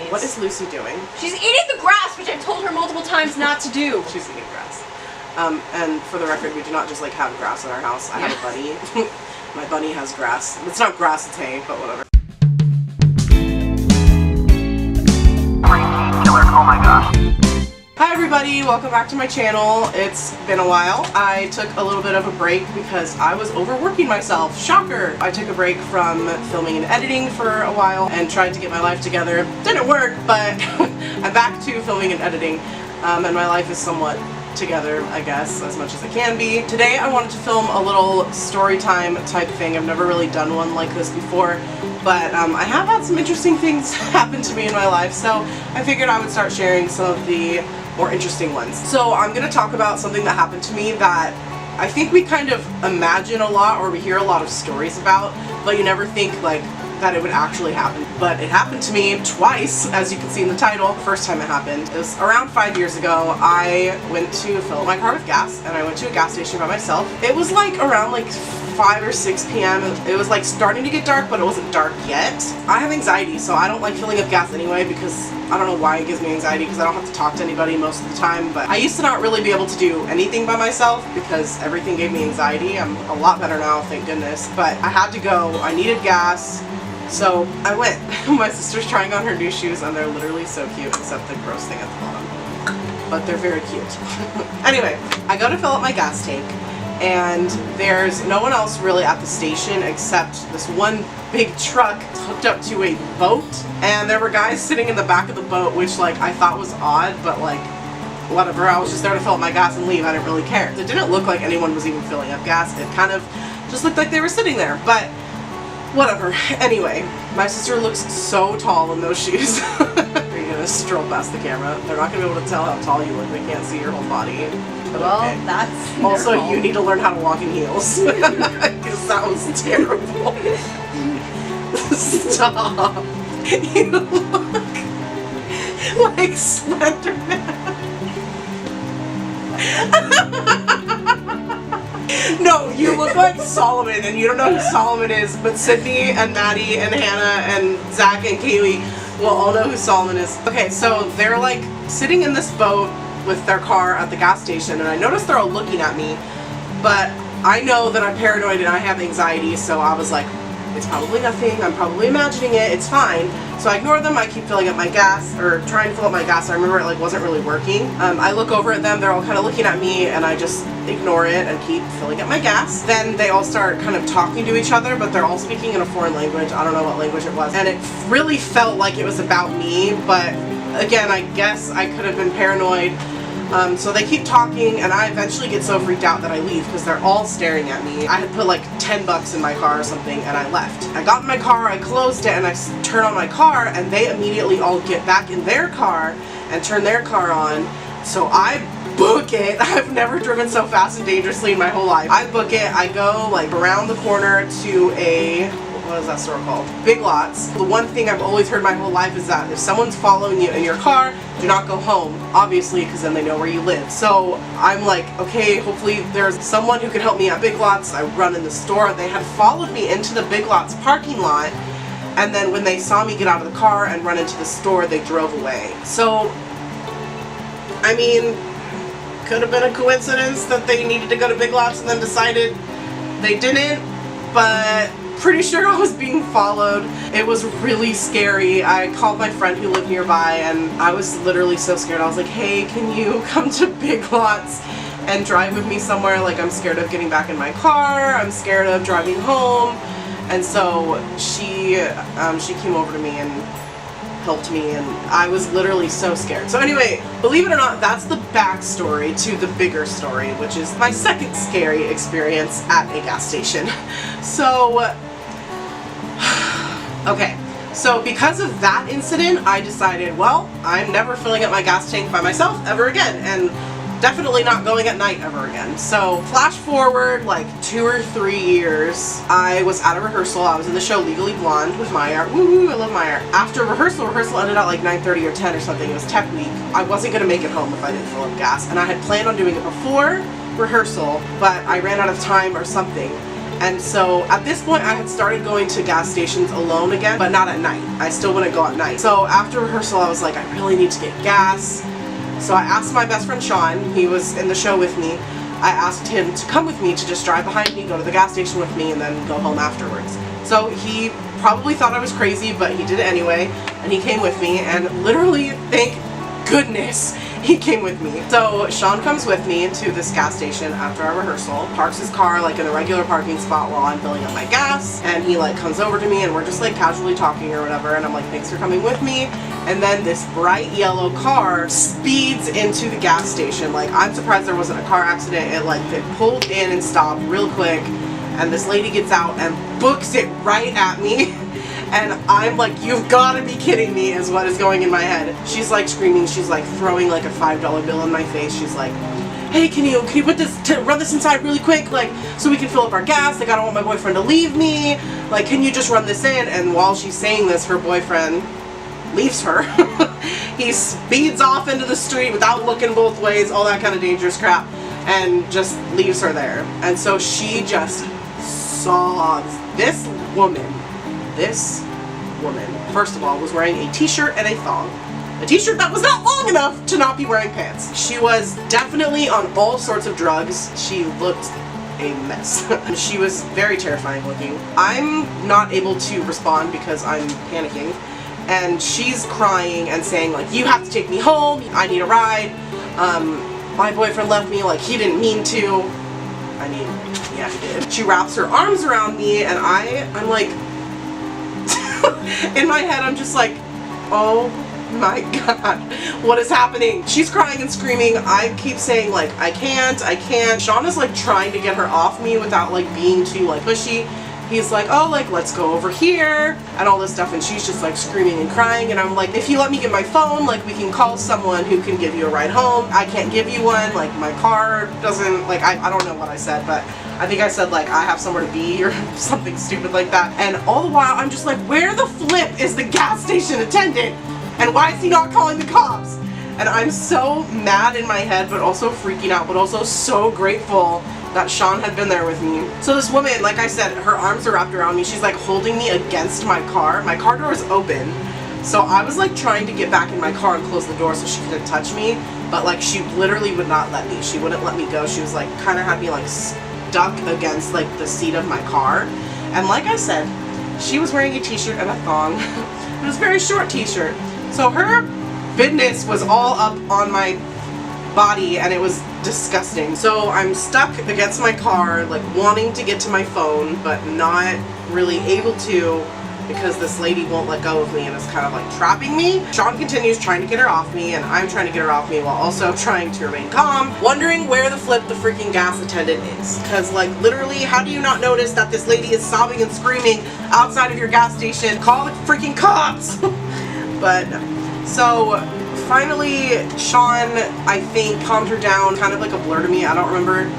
What is Lucy doing? She's eating the grass, which I've told her multiple times not to do. She's eating grass. And for the record, we do not just like have grass in our house. I have a bunny. My bunny has grass. It's not grass, it's hay, but whatever. Oh my gosh. Hi everybody, welcome back to my channel. It's been a while. I took a little bit of a break because I was overworking myself. Shocker! I took a break from filming and editing for a while and tried to get my life together. Didn't work, but I'm back to filming and editing, and my life is somewhat together, I guess, as much as it can be. Today I wanted to film a little story time type thing. I've never really done one like this before, but I have had some interesting things happen to me in my life, so I figured I would start sharing some of the more interesting ones. So I'm going to talk about something that happened to me that I think we kind of imagine a lot, or we hear a lot of stories about, but you never think like that it would actually happen. But it happened to me twice, as you can see in the title. The first time it happened, it was around 5 years ago. I went to fill my car with gas, and I went to a gas station by myself. It was like around like 5 or 6 p.m. It was like starting to get dark, but it wasn't dark yet. I have anxiety, so I don't like filling up gas anyway, because I don't know why it gives me anxiety, because I don't have to talk to anybody most of the time. But I used to not really be able to do anything by myself because everything gave me anxiety. I'm a lot better now, thank goodness. But I had to go. I needed gas. So I went. My sister's trying on her new shoes, and they're literally so cute, except the gross thing at the bottom. But they're very cute. Anyway, I go to fill up my gas tank, and there's no one else really at the station except this one big truck hooked up to a boat, and there were guys sitting in the back of the boat, which like I thought was odd, but like whatever. I was just there to fill up my gas and leave. I didn't really care. It didn't look like anyone was even filling up gas. It kind of just looked like they were sitting there, but whatever. Anyway, my sister looks so tall in those shoes. Are you gonna stroll past the camera? They're not gonna be able to tell how tall you look. They can't see your whole body. But well, okay. that's also fault. You need to learn how to walk in heels. Because that was terrible. Stop. You look like Slender Man. No, you look like Solomon, and you don't know who Solomon is, but Sydney and Maddie and Hannah and Zach and Kaylee will all know who Solomon is. Okay, so they're like sitting in this boat with their car at the gas station, and I noticed they're all looking at me, but I know that I'm paranoid and I have anxiety, so I was like, it's probably nothing, I'm probably imagining it, it's fine. So I ignore them. I keep filling up my gas, or trying to fill up my gas. I remember it like wasn't really working. I look over at them, they're all kind of looking at me, and I just ignore it and keep filling up my gas. Then they all start kind of talking to each other, but they're all speaking in a foreign language. I don't know what language it was, and it really felt like it was about me, but again, I guess I could have been paranoid. So they keep talking, and I eventually get so freaked out that I leave because they're all staring at me. I had put like $10 in my car or something, and I left. I got in my car, I closed it, and I turned on my car, and they immediately all get back in their car and turn their car on. So I book it. I've never driven so fast and dangerously in my whole life. I book it. I go like around the corner to a, what is that store called? Big Lots. The one thing I've always heard my whole life is that if someone's following you in your car, do not go home, obviously, because then they know where you live. So I'm like, okay, hopefully there's someone who can help me at Big Lots. I run in the store. They had followed me into the Big Lots parking lot, and then when they saw me get out of the car and run into the store, they drove away. So, I mean, could have been a coincidence that they needed to go to Big Lots and then decided they didn't, but pretty sure I was being followed. It was really scary. I called my friend who lived nearby, and I was literally so scared. I was like, hey, can you come to Big Lots and drive with me somewhere? Like, I'm scared of getting back in my car. I'm scared of driving home. And so she came over to me and helped me, and I was literally so scared. So anyway, believe it or not, that's the backstory to the bigger story, which is my second scary experience at a gas station. So, okay, so because of that incident, I decided, well, I'm never filling up my gas tank by myself ever again, and definitely not going at night ever again. So flash forward like 2 or 3 years, I was at a rehearsal. I was in the show Legally Blonde with Meyer. Woo, I love Meyer. After rehearsal ended at like 9:30 or 10 or something. It was tech week. I wasn't gonna make it home if I didn't fill up gas, and I had planned on doing it before rehearsal, but I ran out of time or something. And so at this point I had started going to gas stations alone again, but not at night. I still wouldn't go at night. So after rehearsal I was like, I really need to get gas. So I asked my best friend Sean, he was in the show with me, I asked him to come with me, to just drive behind me, go to the gas station with me, and then go home afterwards. So he probably thought I was crazy, but he did it anyway, and he came with me, and literally, thank goodness, he came with me. So Sean comes with me to this gas station after our rehearsal, parks his car like in a regular parking spot while I'm filling up my gas, and he like comes over to me and we're just like casually talking or whatever, and I'm like, thanks for coming with me. And then this bright yellow car speeds into the gas station. Like, I'm surprised there wasn't a car accident. It pulled in and stopped real quick, and this lady gets out and books it right at me. And I'm like, you've got to be kidding me, is what is going in my head. She's like screaming, she's like throwing like a $5 bill in my face. She's like, hey, can you put this, run this inside really quick, like, so we can fill up our gas? Like, I don't want my boyfriend to leave me. Like, can you just run this in? And while she's saying this, her boyfriend leaves her. He speeds off into the street without looking both ways, all that kind of dangerous crap, and just leaves her there. And so she just sobs. This woman, first of all, was wearing a t-shirt and a thong. A t-shirt that was not long enough to not be wearing pants. She was definitely on all sorts of drugs. She looked a mess. She was very terrifying looking. I'm not able to respond because I'm panicking. And she's crying and saying like, you have to take me home, I need a ride. My boyfriend left me, like he didn't mean to. I mean, yeah, he did. She wraps her arms around me and I'm like, in my head I'm just like, oh my god, what is happening? She's crying and screaming. I keep saying like, I can't. Sean is like trying to get her off me without like being too like pushy. He's like, oh, like, let's go over here and all this stuff, and she's just like screaming and crying, and I'm like, if you let me get my phone, like, we can call someone who can give you a ride home. I can't give you one, like, my car doesn't, like, I don't know what I said, but I think I said like, I have somewhere to be or something stupid like that. And all the while I'm just like, where the flip is the gas station attendant, and why is he not calling the cops? And I'm so mad in my head, but also freaking out, but also so grateful that Sean had been there with me. So this woman, like I said, her arms are wrapped around me. She's like holding me against my car. My car door is open. So I was like trying to get back in my car and close the door so she couldn't touch me. But like she literally would not let me. She wouldn't let me go. She was like, kind of had me like stuck against like the seat of my car. And like I said, she was wearing a t-shirt and a thong. It was a very short t-shirt. So her business was all up on my body and it was disgusting. So I'm stuck against my car, like wanting to get to my phone, but not really able to because this lady won't let go of me and is kind of like trapping me. Sean continues trying to get her off me, and I'm trying to get her off me while also trying to remain calm, wondering where the flip the freaking gas attendant is. Because like literally, how do you not notice that this lady is sobbing and screaming outside of your gas station? Call the freaking cops! But no. So finally, Sean, I think, calmed her down, kind of like a blur to me. I don't remember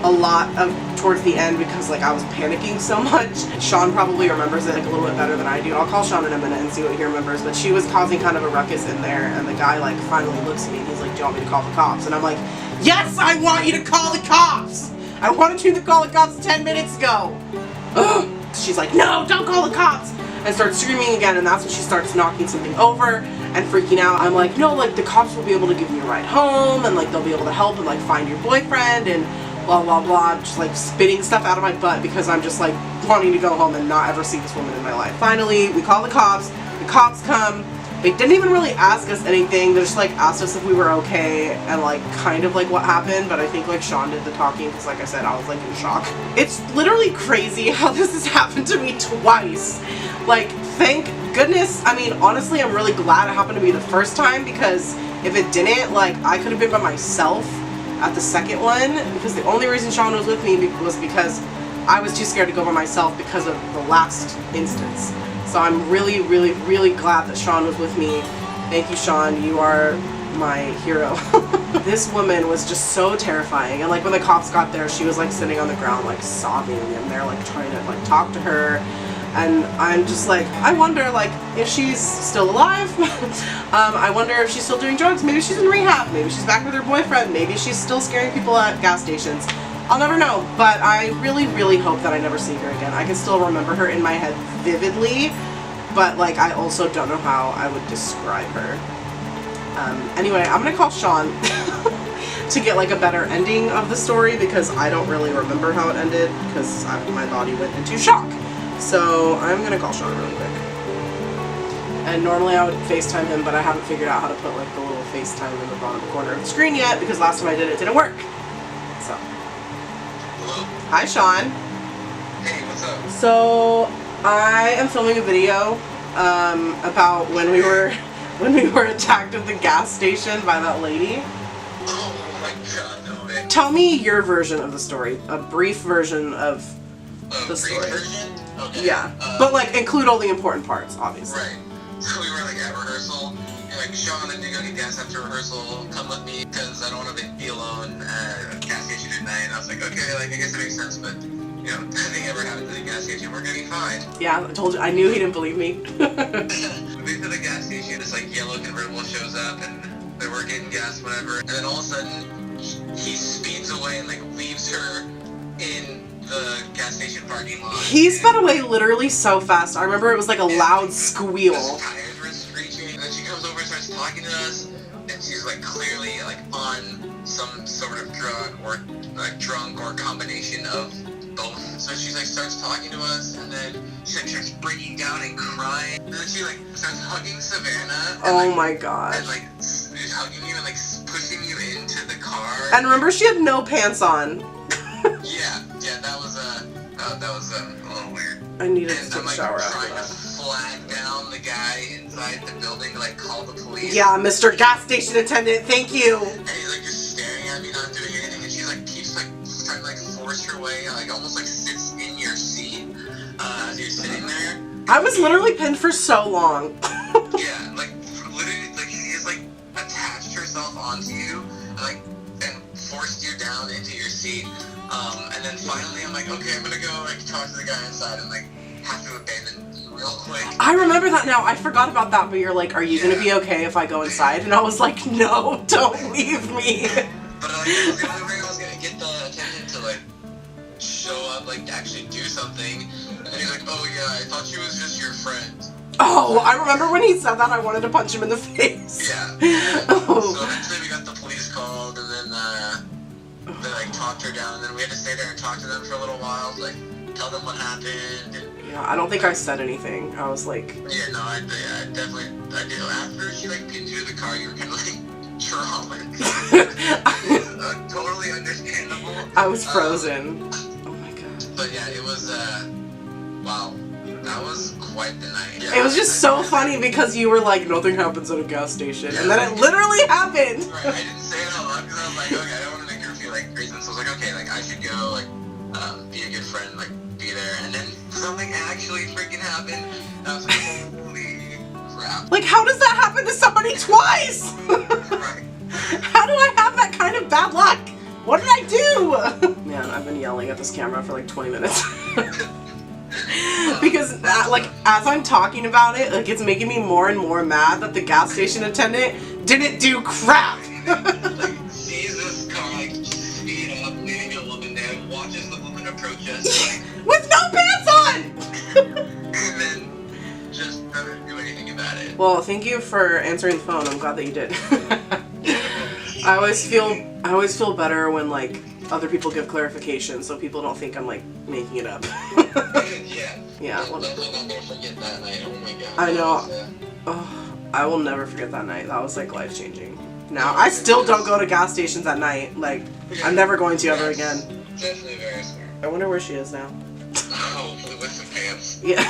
a lot of towards the end because like I was panicking so much. Sean probably remembers it like a little bit better than I do. I'll call Sean in a minute and see what he remembers, but she was causing kind of a ruckus in there, and the guy like finally looks at me and he's like, do you want me to call the cops? And I'm like, yes, I want you to call the cops! I wanted you to call the cops 10 minutes ago! Ugh. She's like, no, don't call the cops! And starts screaming again, and that's when she starts knocking something over and freaking out. I'm like, no, like the cops will be able to give you a ride home, and like they'll be able to help and like find your boyfriend and blah blah blah, just like spitting stuff out of my butt because I'm just like wanting to go home and not ever see this woman in my life. Finally, we call the cops come. They didn't even really ask us anything. They just like asked us if we were okay and like kind of like what happened, but I think like Sean did the talking because like I said, I was like in shock. It's literally crazy how this has happened to me twice. Like, thank goodness. I mean, honestly, I'm really glad it happened to me the first time, because if it didn't, like I could have been by myself at the second one, because the only reason Sean was with me was because I was too scared to go by myself because of the last instance. So I'm really, really, really glad that Sean was with me. Thank you, Sean. You are my hero. This woman was just so terrifying. And like when the cops got there, she was like sitting on the ground like sobbing, and they're like trying to like talk to her. And I'm just like, I wonder like if she's still alive. I wonder if she's still doing drugs. Maybe she's in rehab. Maybe she's back with her boyfriend. Maybe she's still scaring people at gas stations. I'll never know, but I really, really hope that I never see her again. I can still remember her in my head vividly, but like I also don't know how I would describe her. Anyway, I'm gonna call Sean to get like a better ending of the story because I don't really remember how it ended because my body went into shock. So I'm gonna call Sean really quick. And normally I would FaceTime him, but I haven't figured out how to put like the little FaceTime in the bottom corner of the screen yet because last time I did it didn't work. So. Hello? Hi, Sean. Hey, what's up? So I am filming a video about when we were attacked at the gas station by that lady. Oh my god, no way. Tell me your version of the story, a brief version of the story. Version? Okay. Yeah, but like include all the important parts, obviously. Right. So we were like at rehearsal, and like Sean, I need to go get gas after rehearsal. Come with me because I don't want to be alone at a gas station at night. And I was like, okay, like I guess it makes sense, but you know, nothing ever happens at a gas station. We're gonna be fine. Yeah, I told you. I knew he didn't believe me. We get to the gas station. This like yellow convertible shows up, and they were getting gas, whatever. And then all of a sudden, he speeds away and like leaves her in the gas station parking lot. He sped away literally so fast. I remember it was like a loud squeal. The tires were screeching, and then she comes over and starts talking to us, and she's like clearly like on some sort of drug or like drunk or combination of both. So she like starts talking to us, and then she like starts breaking down and crying, and then she like starts hugging Savannah. And, Oh like, my gosh. And like hugging you and like pushing you into the car. And remember, she had no pants on. Yeah, that was a little weird. I needed to And take I'm a like shower after trying to that. flag down the guy inside the building to like call the police. Yeah, Mr. Gas Station Attendant, thank you. And he's like just staring at me, not doing anything, and she's like keeps like trying to like force her way, like almost like sits in your seat as you're sitting there. I was literally pinned for so long. Yeah, like literally, like she just like attached herself onto you, and forced you down into your seat. And then finally, I'm like, okay, I'm gonna go like talk to the guy inside and like have to abandon you real quick. I remember that now. I forgot about that, but you're like, are you gonna be okay if I go inside? And I was like, no, don't leave me. But like, it was the only way I was gonna get the attendant to like show up, like to actually do something. And then he's like, oh yeah, I thought she was just your friend. Oh, I remember when he said that, I wanted to punch him in the face. Yeah. Oh. So eventually we got the police called, and then they like talked her down, and then we had to stay there and talk to them for a little while, like tell them what happened. And, Yeah, I don't think I said anything. I was like... yeah, no, I definitely, I did. After she like pinned you in the car, you were kind of like traumatized. Totally understandable. I was frozen. Oh my god. But yeah, it was, wow. That was quite the night. Yeah, It was just so funny because you were like, nothing happens at a gas station. And then it literally happened. Right, I didn't say it out loud because I was like, okay, I don't want to make her feel like crazy. So I was like, okay, like I should go, like, be a good friend, like, be there. And then something actually freaking happened. And I was like, holy crap. Like, how does that happen to somebody twice? Right. How do I have that kind of bad luck? What did I do? Man, I've been yelling at this camera for like 20 minutes. Because, like, as I'm talking about it, like, it's making me more and more mad that the gas station attendant didn't do crap. Like, sees this car, like, speed up, leaving a woman there, watches the woman approach us, like, With no pants on! and then just doesn't do anything about it. Well, thank you for answering the phone. I'm glad that you did. I always feel better when, like, other people give clarification so people don't think I'm, like, making it up. Yeah. I'm definitely not gonna forget that night. Oh my god. I know. That was, Oh, I will never forget that night. That was like life-changing. Now, I still don't go to gas stations at night. Like, I'm never going to ever again. Definitely very smart. I wonder where she is now. Hopefully with some pants. Yeah.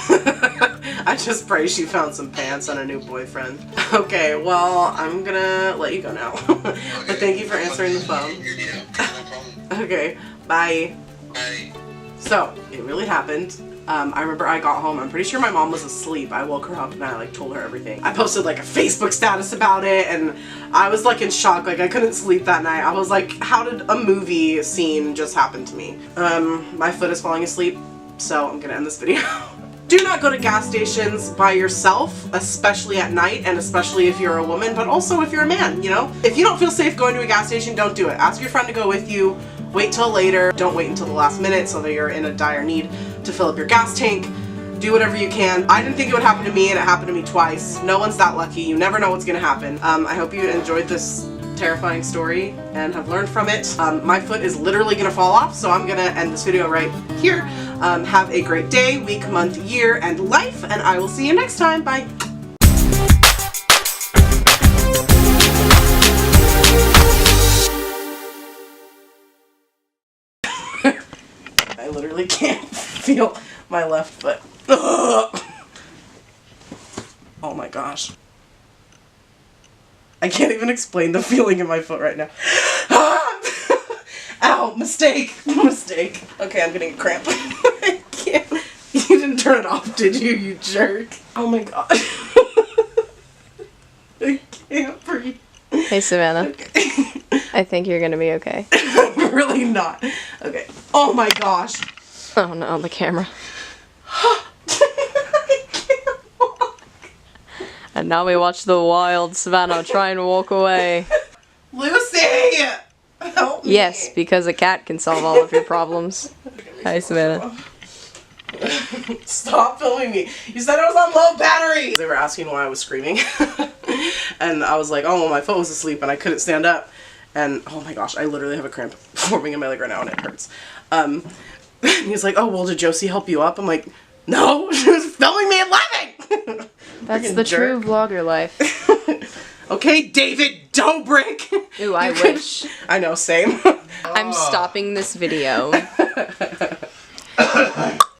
I just pray she found some pants and a new boyfriend. Okay, well, I'm gonna let you go now. But thank you for answering the phone. Yeah, no problem. Okay, bye. Bye. So, it really happened. I remember I got home, I'm pretty sure my mom was asleep. I woke her up and I like told her everything. I posted like a Facebook status about it and I was like in shock, like I couldn't sleep that night. I was like, how did a movie scene just happen to me? My foot is falling asleep, so I'm gonna end this video. Do not go to gas stations by yourself, especially at night, and especially if you're a woman, but also if you're a man, you know? If you don't feel safe going to a gas station, don't do it. Ask your friend to go with you, wait till later. Don't wait until the last minute so that you're in a dire need to fill up your gas tank. Do whatever you can. I didn't think it would happen to me, and it happened to me twice. No one's that lucky. You never know what's gonna happen. I hope you enjoyed this terrifying story and have learned from it. My foot is literally gonna fall off, so I'm gonna end this video right here. Have a great day, week, month, year, and life, and I will see you next time. Bye. I literally can't feel my left foot. Ugh. Oh my gosh. I can't even explain the feeling in my foot right now. Ow, mistake, mistake. Okay, I'm getting a cramp. I can't. You didn't turn it off, did you, you jerk? Oh my god. I can't breathe. Hey, Savannah. Okay. I think you're gonna be okay. I'm really not. Okay. Oh my gosh. Oh no, the camera. I can't walk. And now we watch the wild Savannah try and walk away. Lucy! Help me. Yes, because a cat can solve all of your problems. Hi, Savannah. Stop filming me. You said I was on low battery! They were asking why I was screaming. And I was like, oh, well, my foot was asleep and I couldn't stand up. And oh my gosh, I literally have a cramp forming in my leg right now and it hurts. He's like, oh, well, did Josie help you up? I'm like, no, she was filming me and laughing! That's the true vlogger life. Okay, David Dobrik! Ooh, I wish. I know, same. I'm stopping this video.